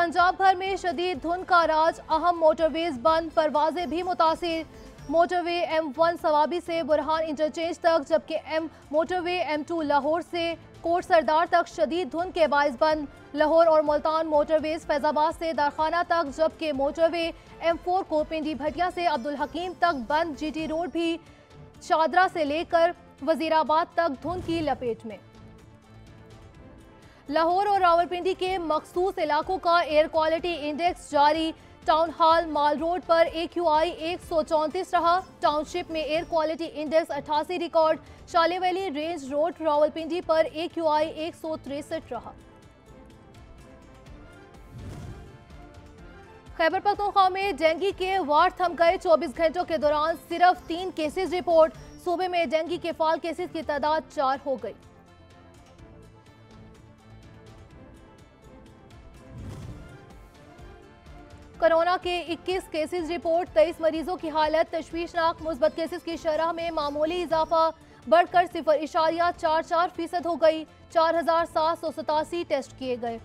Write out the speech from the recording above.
पंजाब भर में शदीद धुंध का राज, अहम मोटरवेज बंद, परवाजें भी मुतासिर। मोटरवे M1 सवाबी से बुरहान इंटरचेंज तक, जबकि मोटरवे M2 लाहौर से कोट सरदार तक शदीद धुंध के बाइस बंद। लाहौर और मुल्तान मोटरवेज फैजाबाद से दारखाना तक, जबकि मोटरवे M4 को पिंडी भटिया से अब्दुल हकीम तक बंद। GT रोड भी शादरा से लेकर वजीराबाद तक धुंध की लपेट में। लाहौर और रावलपिंडी के मखसूस इलाकों का एयर क्वालिटी इंडेक्स जारी। टाउन हॉल माल रोड पर AQI 134 रहा। टाउनशिप में एयर क्वालिटी इंडेक्स 88 रिकॉर्ड। शाले वैली रेंज रोड रावलपिंडी पर AQI 163 रहा। खैबर पख्तूनख्वा में डेंगू के वार्ड थम गए। 24 घंटों के दौरान सिर्फ 3 केसेस रिपोर्ट। सूबे में डेंगू के फाल केसेस की तादाद 4 हो गई। कोरोना के 21 केसेस रिपोर्ट। 23 मरीजों की हालत तशवीशनाक। मुस्बत केसेस की शरह में मामूली इजाफा बढ़कर 0.44% हो गई। 4787 टेस्ट किए गए।